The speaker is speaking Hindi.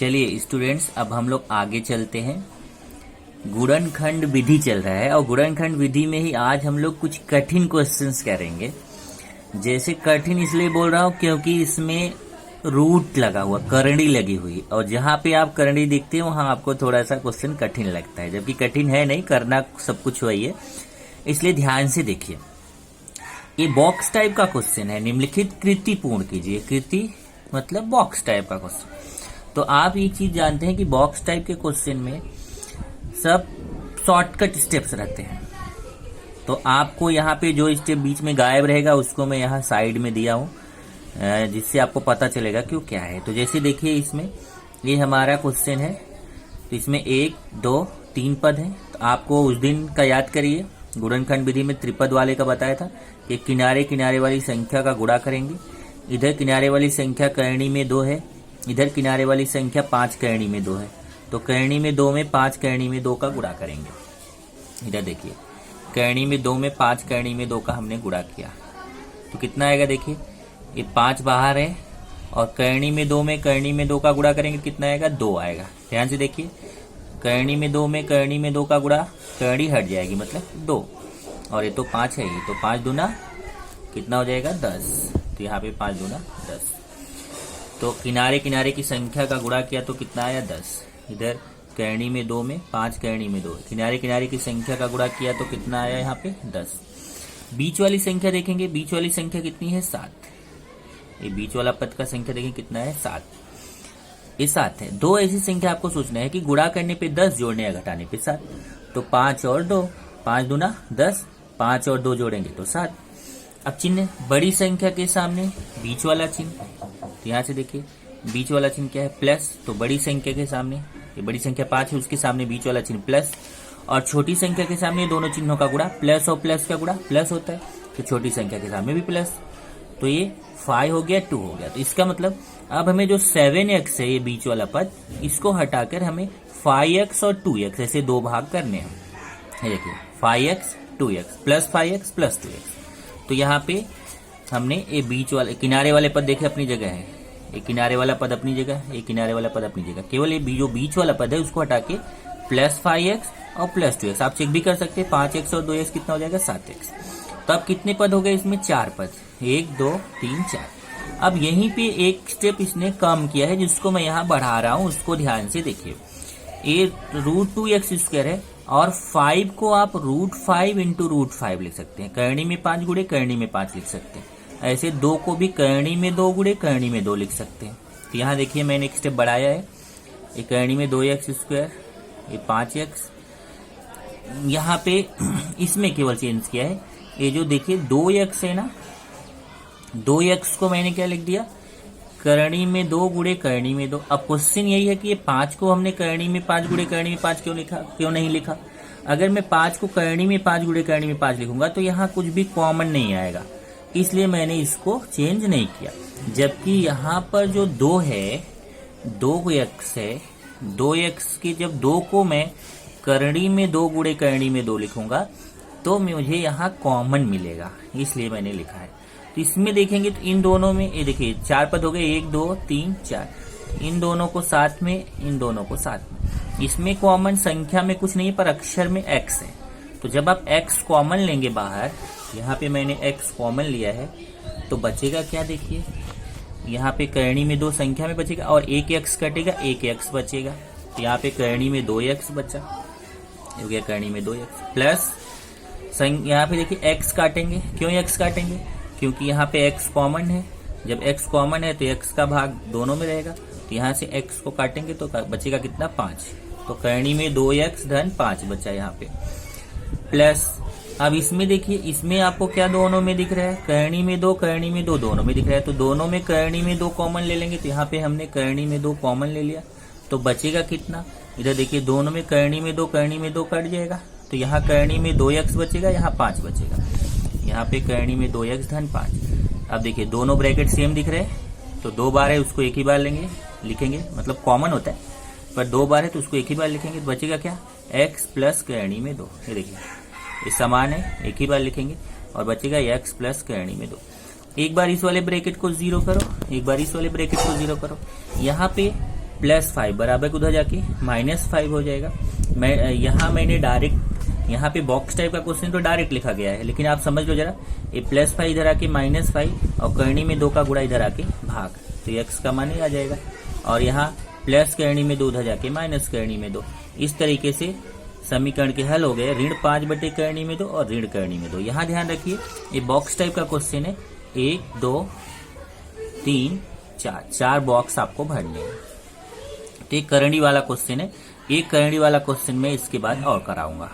चलिए स्टूडेंट्स, अब हम लोग आगे चलते हैं। गुणनखंड विधि चल रहा है और गुणनखंड विधि में ही आज हम लोग कुछ कठिन क्वेश्चंस करेंगे। जैसे कठिन इसलिए बोल रहा हूँ क्योंकि इसमें रूट लगा हुआ, करंडी लगी हुई, और जहाँ पे आप करंडी देखते हो वहां आपको थोड़ा सा क्वेश्चन कठिन लगता है, जबकि कठिन है नहीं, करना सब कुछ वही है। इसलिए ध्यान से देखिए, ये बॉक्स टाइप का क्वेश्चन है। निम्नलिखित कृति पूर्ण कीजिए। कृति मतलब बॉक्स टाइप का क्वेश्चन। तो आप ये चीज जानते हैं कि बॉक्स टाइप के क्वेश्चन में सब शॉर्टकट स्टेप्स रहते हैं। तो आपको यहाँ पे जो स्टेप बीच में गायब रहेगा उसको मैं यहाँ साइड में दिया हूँ, जिससे आपको पता चलेगा क्यों क्या है। तो जैसे देखिए, इसमें ये हमारा क्वेश्चन है, तो इसमें 1, 2, 3 पद हैं। तो आपको उस दिन का याद करिए, गुणनखंड विधि में त्रिपद वाले का बताया था कि किनारे किनारे वाली संख्या का गुणा करेंगे। इधर किनारे वाली संख्या करणी में 2 है, इधर किनारे वाली संख्या 5 करणी में 2 है। तो करणी में 2 में 5 करणी में 2 का गुणा करेंगे। इधर देखिए, करणी में 2 में 5 करणी में 2 का हमने गुणा किया तो कितना आएगा। देखिए, ये 5 बाहर है और करणी में 2 में करणी में 2 का गुणा करेंगे, कितना आएगा, 2 आएगा। ध्यान से देखिए, करणी में 2 में करणी में 2 का गुणा, करणी हट जाएगी मतलब 2, और ये तो 5 है ही, तो 5 दूना कितना हो जाएगा, 10। तो यहाँ पे 5 दूना 10। तो किनारे किनारे की संख्या का गुणा किया तो कितना आया, 10। इधर करणी में 2 में 5 करणी में 2, किनारे किनारे की संख्या का गुणा किया तो कितना आया यहाँ पे, 10। बीच वाली संख्या देखेंगे, बीच वाली संख्या कितनी है, 7। ये बीच वाला पद का संख्या देखेंगे कितना है, 7। ये 7 है। दो ऐसी संख्या आपको सोचना है कि गुणा करने पे 10, जोड़ने या घटाने पे 7। तो 5 और 2, 5 दूना 10, 5 और 2 जोड़ेंगे तो 7। अब चिन्ह, बड़ी संख्या के सामने बीच वाला चिन्ह। तो यहाँ से देखिए, बीच वाला चिन्ह क्या है, प्लस। तो बड़ी संख्या के सामने, ये बड़ी संख्या 5 है, उसके सामने बीच वाला चिन्ह प्लस, और छोटी संख्या के सामने दोनों चिन्हों का गुणा, प्लस और प्लस का गुणा प्लस होता है, तो छोटी संख्या के सामने भी प्लस। तो ये 5 हो गया, 2 हो गया। तो इसका मतलब अब हमें जो 7x है, ये बीच वाला पद, इसको हटाकर हमें 5x और 2x ऐसे दो भाग करने हैं। देखिए, 5x 2x plus 5x plus 2x। तो यहाँ पे हमने ये बीच वाले किनारे वाले पद देखे अपनी जगह है, ये किनारे वाला पद अपनी जगह, ये किनारे वाला पद अपनी जगह। केवल ये जो बीच वाला पद है उसको हटा के प्लस 5x और प्लस 2x आप चेक भी कर सकते हैं। 5x और 2x कितना हो जाएगा, 7x। तो अब कितने पद हो गए इसमें, 4 पद, 1 2 3 4। अब यहीं पे एक स्टेप इसने कम किया है, जिसको मैं यहाँ बढ़ा रहा हूँ, उसको ध्यान से देखिए। ये √2x² है और 5 को आप √5 इंटू √5 लिख सकते हैं। करणी में 5 गुणे करणी में 5 लिख सकते हैं। ऐसे 2 को भी करणी में 2 गुणे करणी में 2 लिख सकते हैं। तो यहाँ देखिए, मैंने एक स्टेप बढ़ाया है, ये करणी में 2x², ये 5x। यहाँ पे इसमें केवल चेंज किया है, ये जो देखिए 2x है ना, 2x को मैंने क्या लिख दिया, करणी में 2 गुणे करणी में 2। अब क्वेश्चन यही है कि ये 5 को हमने करणी में 5 गुणे करणी में 5 क्यों नहीं लिखा। अगर मैं 5 को करणी में 5 गुणे करणी में 5 लिखूंगा तो यहाँ कुछ भी कॉमन नहीं आएगा, इसलिए मैंने इसको चेंज नहीं किया। जबकि यहाँ पर जो 2 है, 2x है, 2x के जब 2 को मैं करणी में 2 गुणे करणी में 2 लिखूंगा तो मुझे यहाँ कॉमन मिलेगा, इसलिए मैंने लिखा है। तो इसमें देखेंगे तो इन दोनों में, ये देखिए 4 पद हो गए, 1 2 3 4। इन दोनों को साथ में, इन दोनों को साथ में। इसमें कॉमन संख्या में कुछ नहीं है, पर अक्षर में x है। तो जब आप x कॉमन लेंगे बाहर, यहाँ पे मैंने x कॉमन लिया है, तो बचेगा क्या, देखिए यहाँ पे करणी में 2 संख्या में बचेगा और एक x कटेगा, एक x बचेगा। तो यहाँ पे करणी में 2x बचा, हो गया करणी में 2x प्लस यहाँ पे देखिए x काटेंगे। क्यों x काटेंगे, क्योंकि यहाँ पे x कॉमन है। जब x कॉमन है तो x का भाग दोनों में रहेगा, तो यहाँ से x को काटेंगे तो बचेगा कितना, 5। तो करणी में 2x धन 5 बचा यहाँ पे, प्लस। अब इसमें देखिए, इसमें आपको क्या दोनों में दिख रहा है, करणी में 2 करणी में 2 दोनों में दिख रहा है। तो दोनों में करणी में 2 कॉमन ले लेंगे, तो यहाँ पे हमने करणी में 2 कॉमन ले लिया, तो बचेगा कितना। इधर देखिए, दोनों में करणी में 2 करणी में 2 कट जाएगा, तो यहाँ करणी में 2x बचेगा, यहाँ 5 बचेगा। यहाँ पे करणी में 2x धन 5। अब देखिए, दोनों ब्रैकेट सेम दिख रहे हैं, तो 2 बार है उसको एक ही बार लिखेंगे, मतलब कॉमन होता है, पर 2 बार है तो उसको एक ही बार लिखेंगे। तो बचेगा क्या, x प्लस करणी में 2। ये देखिए, ये समान है, एक ही बार लिखेंगे, और बचेगा x प्लस करणी में 2। एक बार इस वाले ब्रैकेट को 0 करो, एक बार इस वाले ब्रैकेट को 0 करो। यहाँ पे +5 बराबर को उधर जाके -5 हो जाएगा। मैंने डायरेक्ट यहाँ पे बॉक्स टाइप का क्वेश्चन तो डायरेक्ट लिखा गया है, लेकिन आप समझ लो जरा, ये +5 इधर आके -5 और करनी में 2 का गुणा इधर आके भाग, तो x का मान ही आ जाएगा। और यहाँ प्लस करनी में 2 उधर जाके माइनस करनी में 2। इस तरीके से समीकरण के हल हो गए, ऋण 5 बटे करनी में 2 और ऋण करनी में 2। यहाँ ध्यान रखिए ये बॉक्स टाइप का क्वेश्चन है, 1 2 3 4 बॉक्स आपको भरने हैं। तो एक करनी वाला क्वेश्चन है, एक करनी वाला क्वेश्चन में इसके बाद और कराऊंगा।